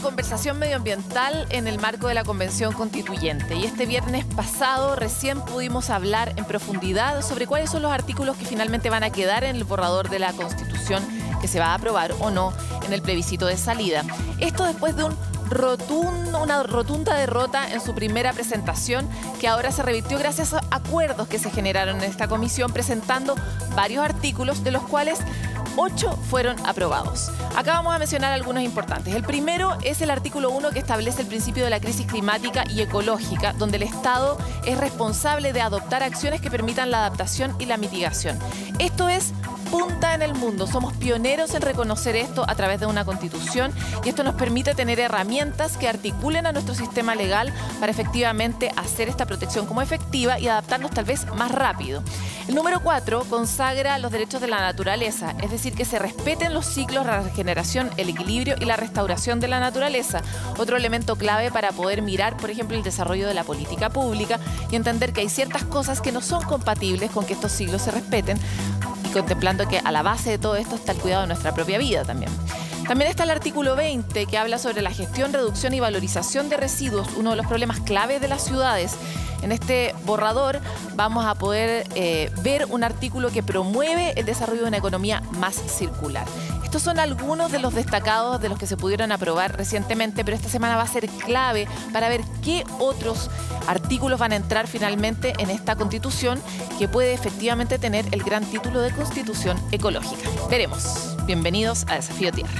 conversación medioambiental en el marco de la Convención Constituyente. Y este viernes pasado recién pudimos hablar en profundidad sobre cuáles son los artículos que finalmente van a quedar en el borrador de la Constitución que se va a aprobar o no en el plebiscito de salida. Esto después de una rotunda derrota en su primera presentación, que ahora se revirtió gracias a acuerdos que se generaron en esta comisión, presentando varios artículos, de los cuales 8 fueron aprobados. Acá vamos a mencionar algunos importantes. El primero es el artículo 1, que establece el principio de la crisis climática y ecológica, donde el Estado es responsable de adoptar acciones que permitan la adaptación y la mitigación. Esto es punta en el mundo. Somos pioneros en reconocer esto a través de una constitución, y esto nos permite tener herramientas que articulen a nuestro sistema legal para efectivamente hacer esta protección como efectiva y adaptarnos tal vez más rápido. El número 4 consagra los derechos de la naturaleza, es decir, que se respeten los ciclos, la regeneración, el equilibrio y la restauración de la naturaleza. Otro elemento clave para poder mirar, por ejemplo, el desarrollo de la política pública y entender que hay ciertas cosas que no son compatibles con que estos ciclos se respeten, y contemplando que a la base de todo esto está el cuidado de nuestra propia vida también. También está el artículo 20, que habla sobre la gestión, reducción y valorización de residuos, uno de los problemas claves de las ciudades. En este borrador vamos a poder ver un artículo que promueve el desarrollo de una economía más circular. Estos son algunos de los destacados de los que se pudieron aprobar recientemente, pero esta semana va a ser clave para ver qué otros artículos van a entrar finalmente en esta Constitución, que puede efectivamente tener el gran título de Constitución Ecológica. Veremos. Bienvenidos a Desafío Tierra.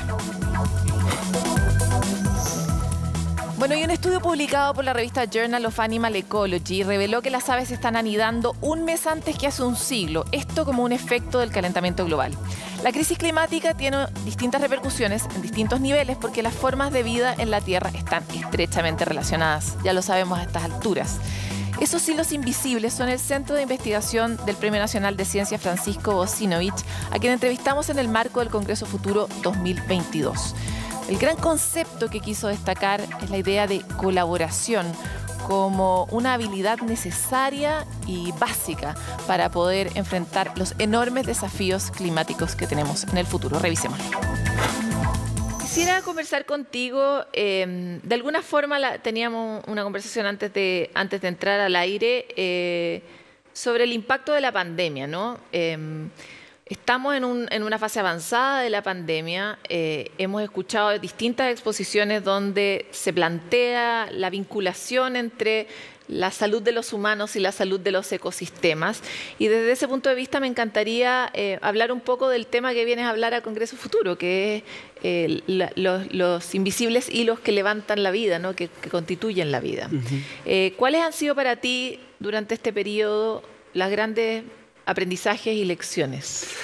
Bueno, y un estudio publicado por la revista Journal of Animal Ecology reveló que las aves están anidando un mes antes que hace un siglo, esto como un efecto del calentamiento global. La crisis climática tiene distintas repercusiones en distintos niveles, porque las formas de vida en la Tierra están estrechamente relacionadas, ya lo sabemos a estas alturas. Esos hilos invisibles son el centro de investigación del Premio Nacional de Ciencia Francisco Bosinovich, a quien entrevistamos en el marco del Congreso Futuro 2022. El gran concepto que quiso destacar es la idea de colaboración como una habilidad necesaria y básica para poder enfrentar los enormes desafíos climáticos que tenemos en el futuro. Revisémoslo. Quisiera conversar contigo, de alguna forma teníamos una conversación antes de entrar al aire sobre el impacto de la pandemia, ¿no? Estamos en una fase avanzada de la pandemia. Hemos escuchado distintas exposiciones donde se plantea la vinculación entre la salud de los humanos y la salud de los ecosistemas. Y desde ese punto de vista me encantaría hablar un poco del tema que vienes a hablar al Congreso Futuro, que es los invisibles hilos que levantan la vida, ¿no? que constituyen la vida. ¿Cuáles han sido para ti durante este periodo las grandes aprendizajes y lecciones?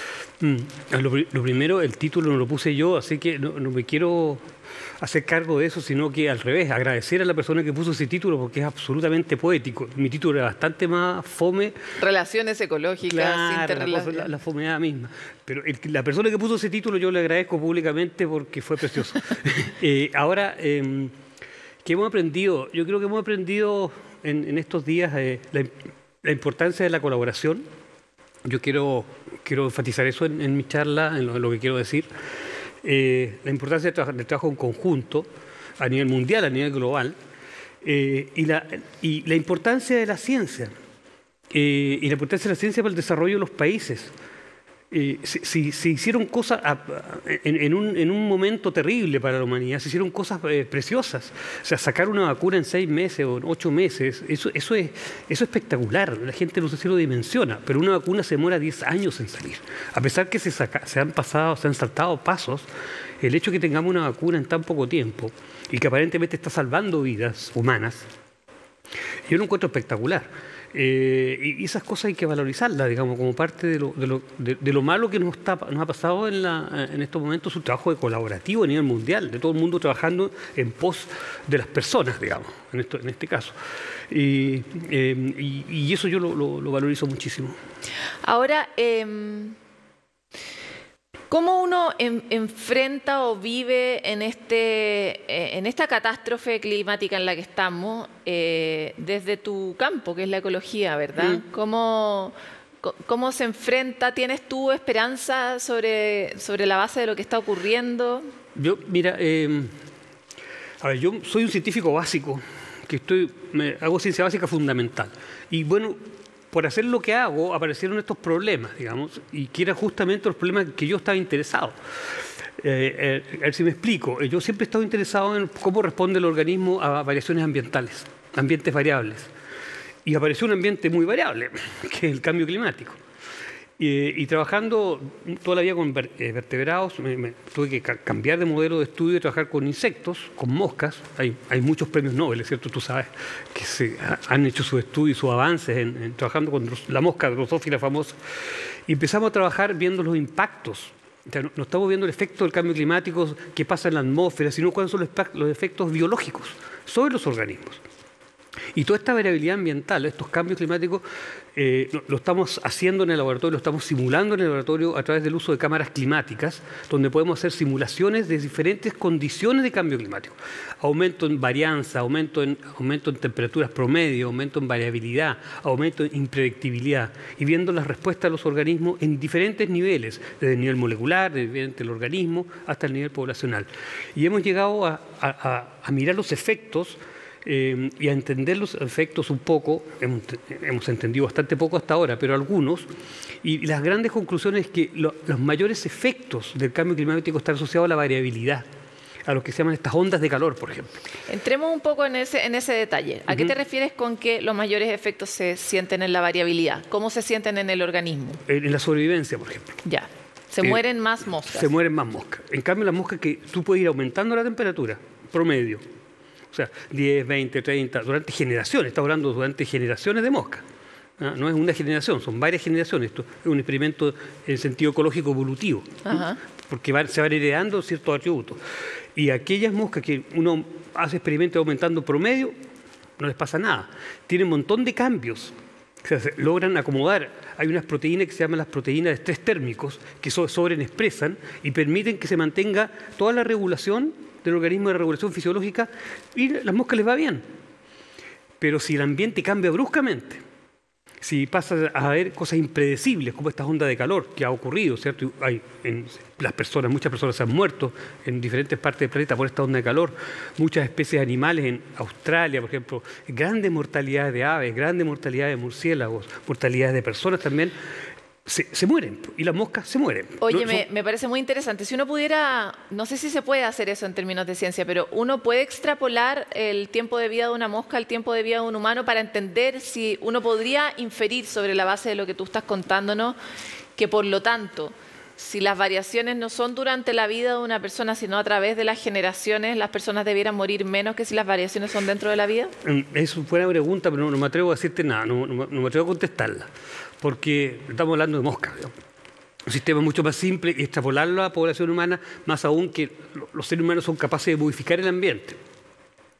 Lo primero, el título no lo puse yo, así que no me quiero hacer cargo de eso, sino que al revés, agradecer a la persona que puso ese título, porque es absolutamente poético. Mi título era bastante más fome. Relaciones ecológicas, claro, interrelaciones. La fomeada misma. Pero la persona que puso ese título yo le agradezco públicamente porque fue precioso. Ahora, ¿qué hemos aprendido? Yo creo que hemos aprendido en estos días la importancia de la colaboración. Yo quiero enfatizar eso en mi charla, en lo que quiero decir. La importancia del trabajo en conjunto a nivel mundial, a nivel global, y la importancia de la ciencia, y la importancia de la ciencia para el desarrollo de los países. Se hicieron cosas en un momento terrible para la humanidad, se hicieron cosas preciosas. O sea, sacar una vacuna en 6 meses o en 8 meses, eso es espectacular. La gente no sé si lo dimensiona, pero una vacuna se demora 10 años en salir. A pesar que se han saltado pasos, el hecho de que tengamos una vacuna en tan poco tiempo y que aparentemente está salvando vidas humanas, yo lo encuentro espectacular. Y esas cosas hay que valorizarlas, digamos, como parte de lo malo que nos ha pasado en estos momentos, un trabajo colaborativo a nivel mundial, de todo el mundo trabajando en pos de las personas, digamos, en este caso. Y eso yo lo valorizo muchísimo. Ahora, ¿cómo uno enfrenta o vive en esta catástrofe climática en la que estamos desde tu campo, que es la ecología, ¿verdad? ¿Cómo se enfrenta? ¿Tienes tú esperanza sobre la base de lo que está ocurriendo? Mira, A ver, yo soy un científico básico, hago ciencia básica fundamental. Y bueno, por hacer lo que hago, aparecieron estos problemas, digamos, y que eran justamente los problemas que yo estaba interesado. A ver si me explico. Yo siempre he estado interesado en cómo responde el organismo a variaciones ambientales, ambientes variables. Y apareció un ambiente muy variable, que es el cambio climático. Y trabajando toda la vida con vertebrados, tuve que cambiar de modelo de estudio y trabajar con insectos, con moscas. Hay muchos premios Nobel, ¿cierto? Tú sabes que han hecho sus estudios, sus avances trabajando con la mosca drosófila famosa. Y empezamos a trabajar viendo los impactos. O sea, no estamos viendo el efecto del cambio climático que pasa en la atmósfera, sino cuáles son los efectos biológicos sobre los organismos. Y toda esta variabilidad ambiental, estos cambios climáticos, lo estamos haciendo en el laboratorio, lo estamos simulando en el laboratorio a través del uso de cámaras climáticas, donde podemos hacer simulaciones de diferentes condiciones de cambio climático. Aumento en varianza, aumento en temperaturas promedio, aumento en variabilidad, aumento en impredictibilidad, y viendo las respuestas de los organismos en diferentes niveles, desde el nivel molecular, desde el organismo, hasta el nivel poblacional. Y hemos llegado a mirar los efectos y a entender los efectos un poco. Hemos entendido bastante poco hasta ahora, pero algunos, y las grandes conclusiones es que los mayores efectos del cambio climático están asociados a la variabilidad, a lo que se llaman estas ondas de calor, por ejemplo. Entremos un poco en ese detalle. ¿A qué te refieres con que los mayores efectos se sienten en la variabilidad? ¿Cómo se sienten en el organismo? En la sobrevivencia, por ejemplo. Ya. Se mueren más moscas. Se mueren más moscas. En cambio, las moscas que tú puedes ir aumentando la temperatura promedio. O sea, 10, 20, 30, durante generaciones, estamos hablando durante generaciones de moscas. No es una generación, son varias generaciones. Esto es un experimento en sentido ecológico evolutivo, porque se van heredando ciertos atributos. Y aquellas moscas que uno hace experimentos aumentando promedio, no les pasa nada. Tienen un montón de cambios. O sea, se logran acomodar. Hay unas proteínas que se llaman las proteínas de estrés térmicos, que sobreexpresan y permiten que se mantenga toda la regulación del organismo, de regulación fisiológica, y a las moscas les va bien. Pero si el ambiente cambia bruscamente, si pasa a haber cosas impredecibles como estas ondas de calor que ha ocurrido, ¿cierto? Muchas personas se han muerto en diferentes partes del planeta por esta onda de calor, muchas especies de animales en Australia, por ejemplo, grandes mortalidades de aves, grandes mortalidades de murciélagos, mortalidades de personas también. Se mueren, y las moscas se mueren. Oye, me parece muy interesante. Si uno pudiera, no sé si se puede hacer eso en términos de ciencia, pero uno puede extrapolar el tiempo de vida de una mosca al tiempo de vida de un humano para entender si uno podría inferir sobre la base de lo que tú estás contándonos, que por lo tanto, si las variaciones no son durante la vida de una persona, sino a través de las generaciones, las personas debieran morir menos que si las variaciones son dentro de la vida. Es una buena pregunta, pero no me atrevo a decirte nada, no me atrevo a contestarla. Porque estamos hablando de moscas, ¿no? Un sistema mucho más simple y extrapolarlo a la población humana, más aún que los seres humanos son capaces de modificar el ambiente.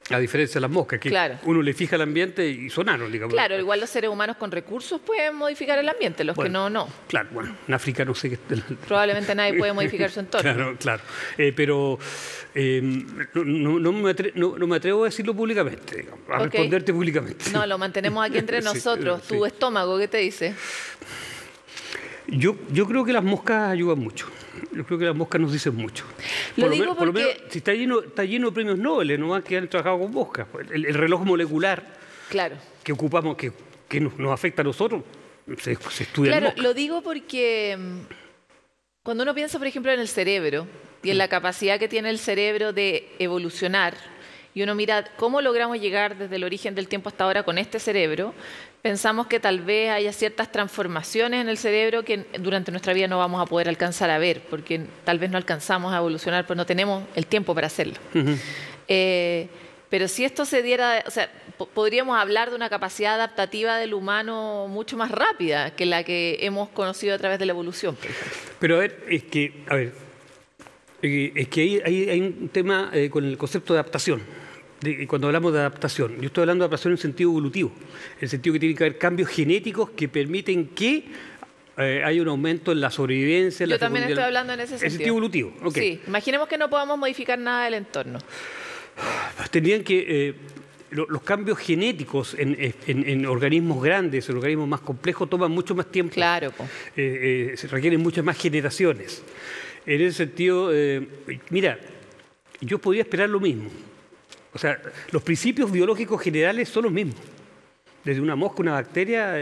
A diferencia de las moscas, que uno le fija el ambiente y sonaron, digamos. Claro, igual los seres humanos con recursos pueden modificar el ambiente, los que no. Claro, bueno, en África no sé qué. Probablemente nadie puede modificar su entorno. Claro. Pero no me atrevo a decirlo públicamente, digamos, a responderte públicamente. No, lo mantenemos aquí entre nosotros. ¿Tu estómago qué te dice? Yo creo que las moscas ayudan mucho. Yo creo que las moscas nos dicen mucho. Lo digo porque... Por lo menos, si está lleno de premios Nobel, no más que han trabajado con moscas. El reloj molecular que ocupamos, que nos afecta a nosotros, se estudia en moscas. Lo digo porque cuando uno piensa, por ejemplo, en el cerebro y en la capacidad que tiene el cerebro de evolucionar, y uno mira cómo logramos llegar desde el origen del tiempo hasta ahora con este cerebro, pensamos que tal vez haya ciertas transformaciones en el cerebro que durante nuestra vida no vamos a poder alcanzar a ver, porque tal vez no alcanzamos a evolucionar, pues no tenemos el tiempo para hacerlo. Pero si esto se diera, o sea, podríamos hablar de una capacidad adaptativa del humano mucho más rápida que la que hemos conocido a través de la evolución, por ejemplo. Pero es que hay un tema con el concepto de adaptación. Cuando hablamos de adaptación, yo estoy hablando de adaptación en sentido evolutivo, en el sentido que tiene que haber cambios genéticos que permiten que haya un aumento en la sobrevivencia. Yo también estoy hablando en ese sentido. En sentido evolutivo, ok. Sí, imaginemos que no podamos modificar nada del entorno. Tendrían que... los cambios genéticos en organismos grandes, en organismos más complejos, toman mucho más tiempo. Claro. Se requieren muchas más generaciones. En ese sentido, mira, yo podría esperar lo mismo. O sea, los principios biológicos generales son los mismos. Desde una mosca, una bacteria,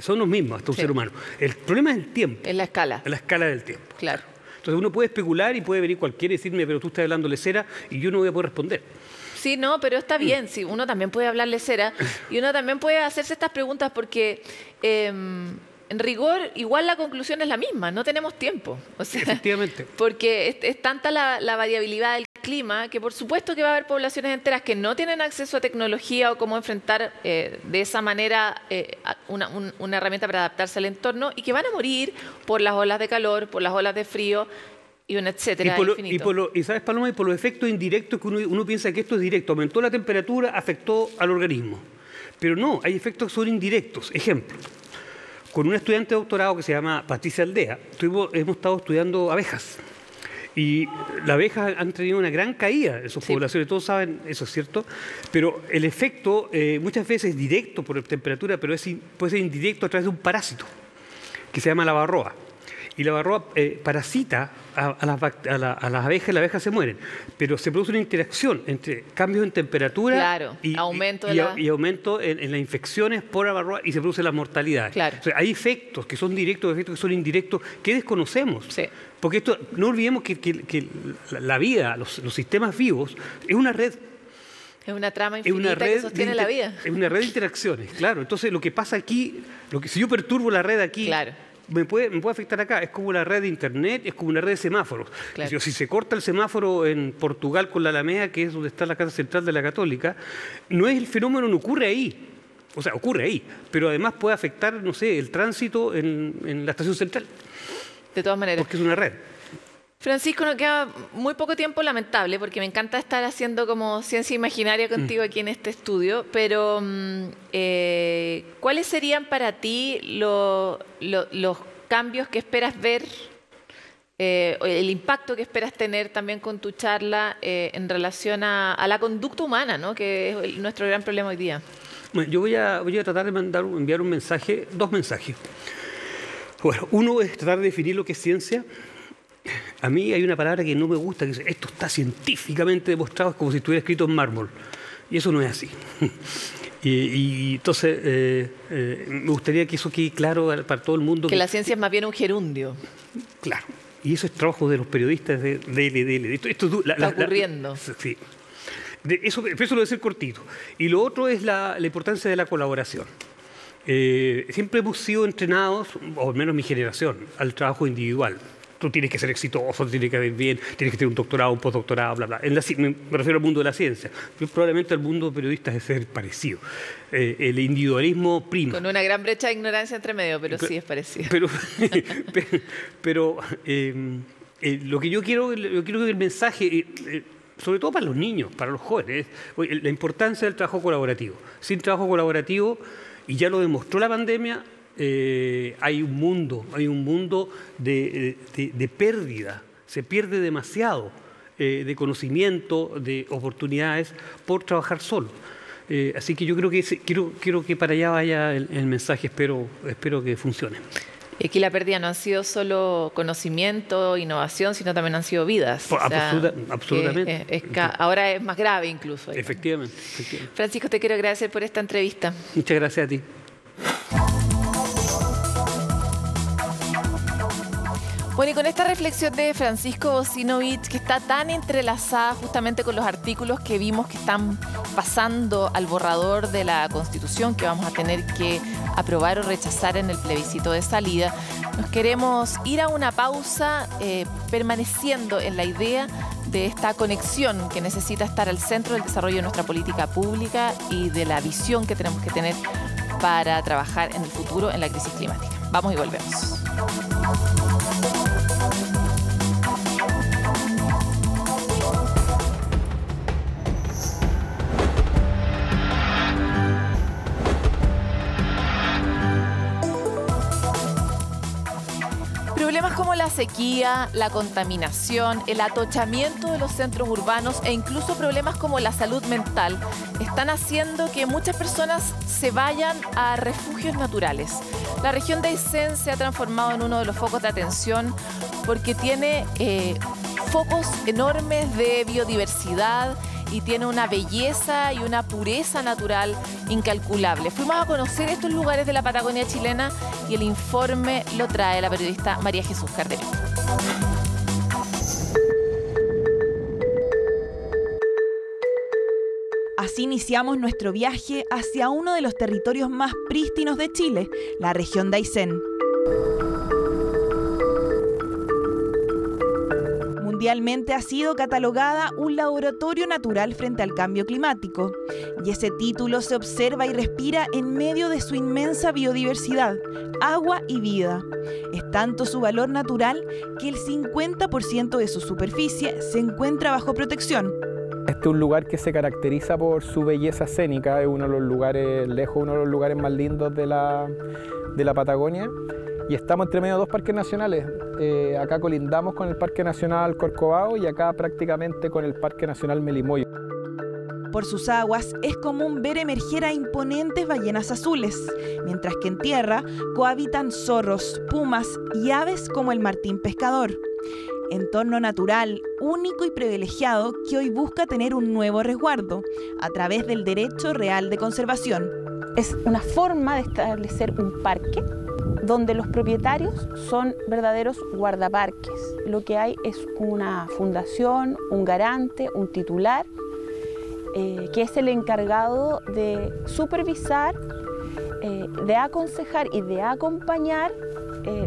son los mismos hasta un ser humano. El problema es el tiempo. Es la escala. La escala del tiempo. Claro. Entonces uno puede especular y puede venir cualquiera y decirme, pero tú estás hablando lecera y yo no voy a poder responder. Sí, no, pero está bien. Sí, uno también puede hablar lecera y uno también puede hacerse estas preguntas porque en rigor igual la conclusión es la misma, no tenemos tiempo. O sea, efectivamente. Porque es tanta la variabilidad del clima que por supuesto que va a haber poblaciones enteras que no tienen acceso a tecnología o cómo enfrentar de esa manera una herramienta para adaptarse al entorno y que van a morir por las olas de calor, por las olas de frío y un etcétera infinito. Y sabes, Paloma, y por los efectos indirectos que uno piensa que esto es directo, aumentó la temperatura, afectó al organismo. Pero no, hay efectos que son indirectos. Ejemplo, con una estudiante de doctorado que se llama Patricia Aldea, hemos estado estudiando abejas. Y las abejas han tenido una gran caída en sus poblaciones, todos saben eso, es cierto, pero el efecto muchas veces es directo por la temperatura, pero puede ser indirecto a través de un parásito que se llama la varroa. Y la varroa parasita a las abejas y las abejas se mueren, pero se produce una interacción entre cambios en temperatura y aumento en las infecciones por la varroa y se producen las mortalidades. Claro. O sea, hay efectos que son directos, efectos que son indirectos, que desconocemos. Sí. Porque esto, no olvidemos que la vida, los sistemas vivos, es una red. Es una trama infinita que sostiene la vida. Es una red de interacciones, claro. Entonces, lo que pasa aquí, si yo perturbo la red aquí, claro, me puede afectar acá. Es como la red de internet, es como una red de semáforos. Claro. Si se corta el semáforo en Portugal con la Alameda, que es donde está la Casa Central de la Católica, el fenómeno no ocurre ahí. O sea, ocurre ahí, pero además puede afectar, no sé, el tránsito en la estación central. De todas maneras. Porque es una red. Francisco, nos queda muy poco tiempo, lamentable, porque me encanta estar haciendo como ciencia imaginaria contigo aquí en este estudio, pero ¿cuáles serían para ti los cambios que esperas ver, el impacto que esperas tener también con tu charla en relación a la conducta humana, ¿no? Que es nuestro gran problema hoy día? Bueno, yo voy a tratar de enviar un mensaje, dos mensajes. Bueno, uno es tratar de definir lo que es ciencia. A mí hay una palabra que no me gusta, que dice, esto está científicamente demostrado, es como si estuviera escrito en mármol. Y eso no es así. y entonces, me gustaría que eso quede claro para todo el mundo. Que la ciencia es más bien un gerundio. Claro. Y eso es trabajo de los periodistas de DLDL. Está ocurriendo. Sí. Eso lo debe ser cortito. Y lo otro es la importancia de la colaboración. Siempre hemos sido entrenados, o al menos mi generación, al trabajo individual. Tú tienes que ser exitoso, tienes que ver bien, tienes que tener un doctorado, un postdoctorado, bla, bla. Me refiero al mundo de la ciencia. Probablemente al mundo de periodistas es ser parecido. El individualismo prima. Con una gran brecha de ignorancia entre medio, pero sí es parecido. Pero lo que yo quiero que el mensaje, sobre todo para los niños, para los jóvenes, es la importancia del trabajo colaborativo. Sin trabajo colaborativo, y ya lo demostró la pandemia, hay un mundo de pérdida, se pierde demasiado de conocimiento, de oportunidades por trabajar solo. Así que yo creo que quiero que para allá vaya el mensaje, espero que funcione. Y aquí la pérdida no han sido solo conocimiento, innovación, sino también han sido vidas. Absolutamente. Ahora es más grave incluso. Efectivamente. Francisco, te quiero agradecer por esta entrevista. Muchas gracias a ti. Bueno, y con esta reflexión de Francisco Bosinovich, que está tan entrelazada justamente con los artículos que vimos que están pasando al borrador de la Constitución, que vamos a tener que aprobar o rechazar en el plebiscito de salida, nos queremos ir a una pausa permaneciendo en la idea de esta conexión que necesita estar al centro del desarrollo de nuestra política pública y de la visión que tenemos que tener para trabajar en el futuro en la crisis climática. Vamos y volvemos. Problemas como la sequía, la contaminación, el atochamiento de los centros urbanos e incluso problemas como la salud mental están haciendo que muchas personas se vayan a refugios naturales. La región de Aysén se ha transformado en uno de los focos de atención porque tiene focos enormes de biodiversidad y tiene una belleza y una pureza natural incalculable. Fuimos a conocer estos lugares de la Patagonia chilena y el informe lo trae la periodista María Jesús Cardenal. Así iniciamos nuestro viaje hacia uno de los territorios más prístinos de Chile, la región de Aysén. Mundialmente ha sido catalogada un laboratorio natural frente al cambio climático, y ese título se observa y respira en medio de su inmensa biodiversidad, agua y vida. Es tanto su valor natural que el 50% de su superficie se encuentra bajo protección. Este es un lugar que se caracteriza por su belleza escénica, es uno de los lugares, lejos uno de los lugares más lindos de la Patagonia. Y estamos entre medio de dos parques nacionales. Acá colindamos con el Parque Nacional Corcovado y acá prácticamente con el Parque Nacional Melimoyo. Por sus aguas es común ver emerger a imponentes ballenas azules, mientras que en tierra cohabitan zorros, pumas y aves como el martín pescador. Entorno natural, único y privilegiado que hoy busca tener un nuevo resguardo a través del derecho real de conservación. Es una forma de establecer un parque donde los propietarios son verdaderos guardaparques. Lo que hay es una fundación, un garante, un titular, que es el encargado de supervisar, de aconsejar y de acompañar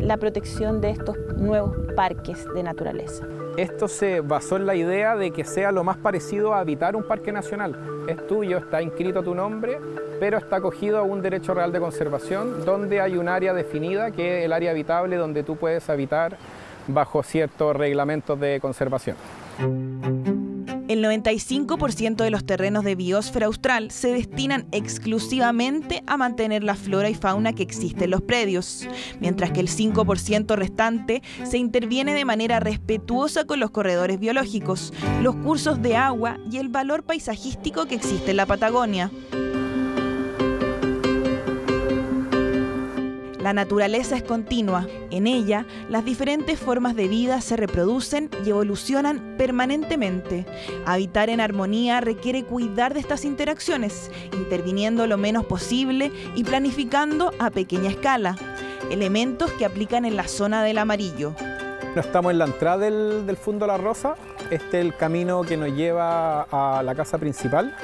la protección de estos nuevos parques de naturaleza. Esto se basó en la idea de que sea lo más parecido a habitar un parque nacional. Es tuyo, está inscrito a tu nombre, pero está acogido a un derecho real de conservación donde hay un área definida que es el área habitable donde tú puedes habitar bajo ciertos reglamentos de conservación. El 95% de los terrenos de biosfera austral se destinan exclusivamente a mantener la flora y fauna que existe en los predios, mientras que el 5% restante se interviene de manera respetuosa con los corredores biológicos, los cursos de agua y el valor paisajístico que existe en la Patagonia. La naturaleza es continua. En ella, las diferentes formas de vida se reproducen y evolucionan permanentemente. Habitar en armonía requiere cuidar de estas interacciones, interviniendo lo menos posible y planificando a pequeña escala. Elementos que aplican en la zona del Amarillo. Estamos en la entrada del Fundo La Rosa. Este es el camino que nos lleva a la casa principal.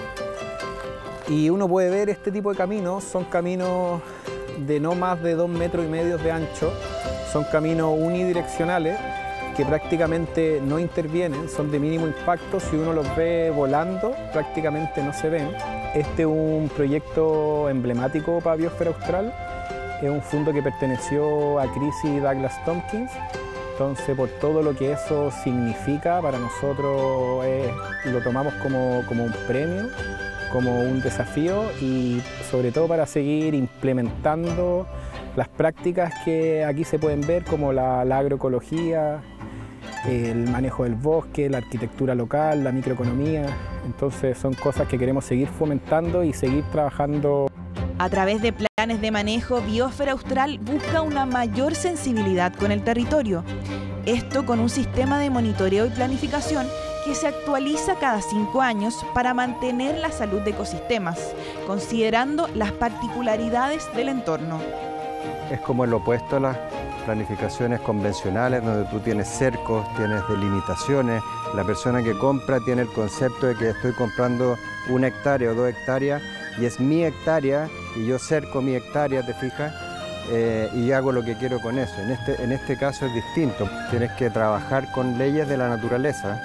Y uno puede ver este tipo de caminos, son caminos de no más de 2,5 metros de ancho, son caminos unidireccionales que prácticamente no intervienen, son de mínimo impacto, si uno los ve volando prácticamente no se ven. Este es un proyecto emblemático para Biosfera Austral, es un fondo que perteneció a Chris y Douglas Tompkins, entonces por todo lo que eso significa para nosotros lo tomamos como un premio, como un desafío y sobre todo para seguir implementando las prácticas que aquí se pueden ver como la agroecología, el manejo del bosque, la arquitectura local, la microeconomía. Entonces son cosas que queremos seguir fomentando y seguir trabajando. A través de planes de manejo, Biosfera Austral busca una mayor sensibilidad con el territorio. Esto con un sistema de monitoreo y planificación que se actualiza cada 5 años para mantener la salud de ecosistemas, considerando las particularidades del entorno. Es como el opuesto a las planificaciones convencionales, donde tú tienes cercos, tienes delimitaciones. La persona que compra tiene el concepto de que estoy comprando 1 hectárea o 2 hectáreas y es mi hectárea y yo cerco mi hectárea, ¿te fijas? Y hago lo que quiero con eso. En este caso es distinto. Tienes que trabajar con leyes de la naturaleza,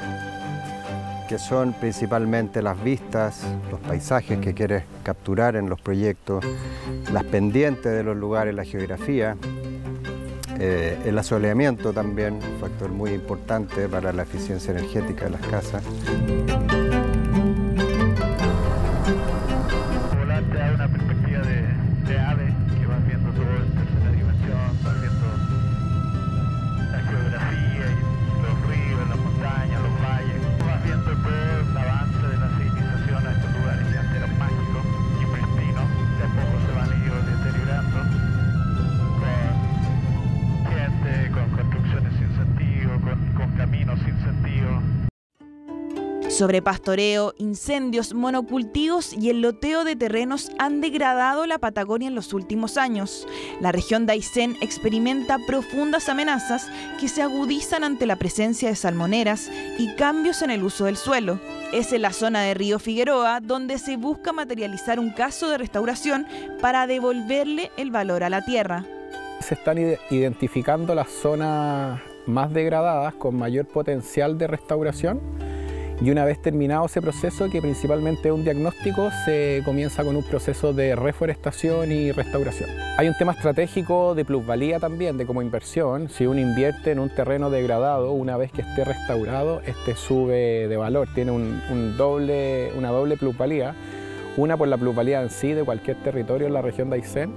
que son principalmente las vistas, los paisajes que quieres capturar en los proyectos, las pendientes de los lugares, la geografía, el asoleamiento también, un factor muy importante para la eficiencia energética de las casas. Volante a una perspectiva de ave, que vas viendo todo en tercera dimensión, vas viendo la geografía y los ríos, las montañas, los valles, vas viendo todo el avance de la civilización a estos lugares que antes eran mágicos y pristinos, de a poco se van a ir deteriorando con gente, con construcciones sin sentido, con caminos sin sentido. Sobrepastoreo, incendios, monocultivos y el loteo de terrenos han degradado la Patagonia en los últimos años. La región de Aysén experimenta profundas amenazas que se agudizan ante la presencia de salmoneras y cambios en el uso del suelo. Es en la zona de Río Figueroa donde se busca materializar un caso de restauración para devolverle el valor a la tierra. Se están identificando las zonas más degradadas con mayor potencial de restauración. Y una vez terminado ese proceso, que principalmente es un diagnóstico, se comienza con un proceso de reforestación y restauración. Hay un tema estratégico de plusvalía también, de como inversión. Si uno invierte en un terreno degradado, una vez que esté restaurado, este sube de valor, tiene una doble plusvalía. Una por la plusvalía en sí de cualquier territorio en la región de Aysén,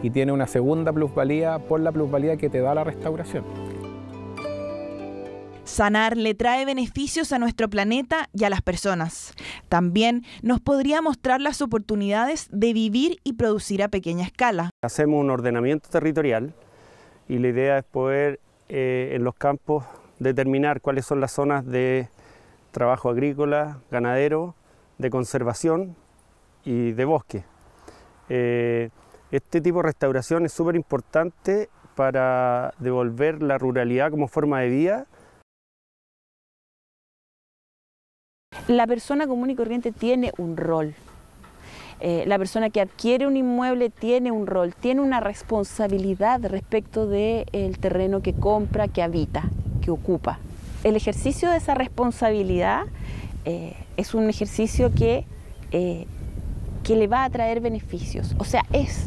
y tiene una segunda plusvalía por la plusvalía que te da la restauración. Sanar le trae beneficios a nuestro planeta y a las personas. También nos podría mostrar las oportunidades de vivir y producir a pequeña escala. Hacemos un ordenamiento territorial y la idea es poder en los campos determinar cuáles son las zonas de trabajo agrícola, ganadero, de conservación y de bosque. Este tipo de restauración es súper importante para devolver la ruralidad como forma de vida. La persona común y corriente tiene un rol. La persona que adquiere un inmueble tiene un rol, tiene una responsabilidad respecto del terreno que compra, que habita, que ocupa. El ejercicio de esa responsabilidad es un ejercicio que le va a traer beneficios. O sea, es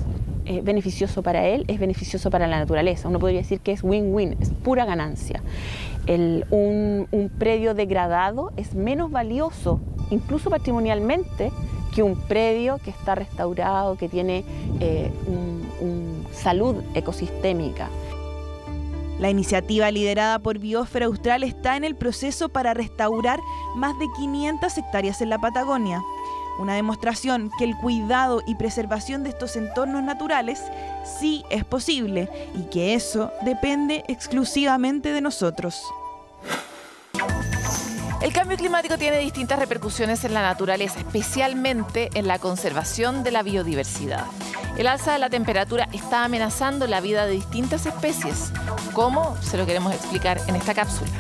beneficioso para él, es beneficioso para la naturaleza. Uno podría decir que es win-win, es pura ganancia. Un predio degradado es menos valioso, incluso patrimonialmente, que un predio que está restaurado, que tiene salud ecosistémica. La iniciativa liderada por Biosfera Austral está en el proceso para restaurar más de 500 hectáreas en la Patagonia. Una demostración que el cuidado y preservación de estos entornos naturales sí es posible y que eso depende exclusivamente de nosotros. El cambio climático tiene distintas repercusiones en la naturaleza, especialmente en la conservación de la biodiversidad. El alza de la temperatura está amenazando la vida de distintas especies. ¿Cómo? Se lo queremos explicar en esta cápsula.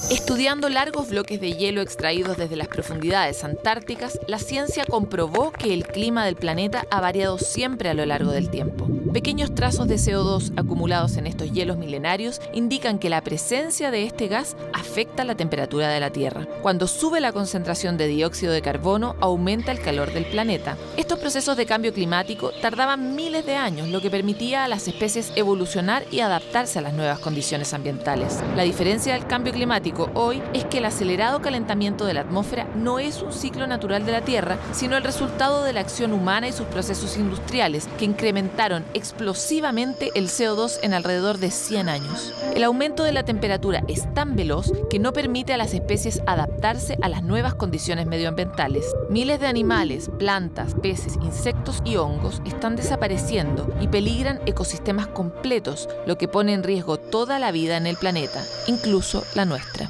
Estudiando largos bloques de hielo extraídos desde las profundidades antárticas, la ciencia comprobó que el clima del planeta ha variado siempre a lo largo del tiempo. Pequeños trazos de CO2 acumulados en estos hielos milenarios indican que la presencia de este gas afecta la temperatura de la Tierra. Cuando sube la concentración de dióxido de carbono, aumenta el calor del planeta. Estos procesos de cambio climático tardaban miles de años, lo que permitía a las especies evolucionar y adaptarse a las nuevas condiciones ambientales. La diferencia del cambio climático hoy es que el acelerado calentamiento de la atmósfera no es un ciclo natural de la Tierra, sino el resultado de la acción humana y sus procesos industriales, que incrementaron explosivamente el CO2 en alrededor de 100 años. El aumento de la temperatura es tan veloz que no permite a las especies adaptarse a las nuevas condiciones medioambientales. Miles de animales, plantas, peces, insectos y hongos están desapareciendo y peligran ecosistemas completos, lo que pone en riesgo toda la vida en el planeta, incluso la nuestra.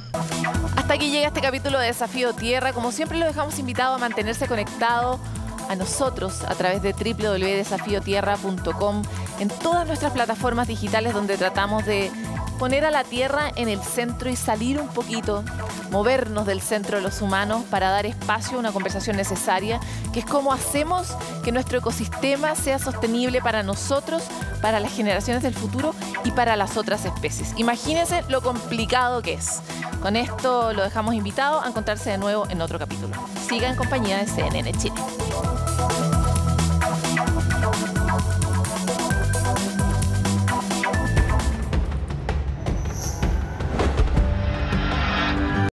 Hasta aquí llega este capítulo de Desafío Tierra. Como siempre, lo dejamos invitado a mantenerse conectado a nosotros a través de www.desafiotierra.com, en todas nuestras plataformas digitales, donde tratamos de poner a la Tierra en el centro y salir un poquito, movernos del centro de los humanos para dar espacio a una conversación necesaria, que es cómo hacemos que nuestro ecosistema sea sostenible para nosotros, para las generaciones del futuro y para las otras especies. Imagínense lo complicado que es. Con esto lo dejamos invitado a encontrarse de nuevo en otro capítulo. Siga en compañía de CNN Chile.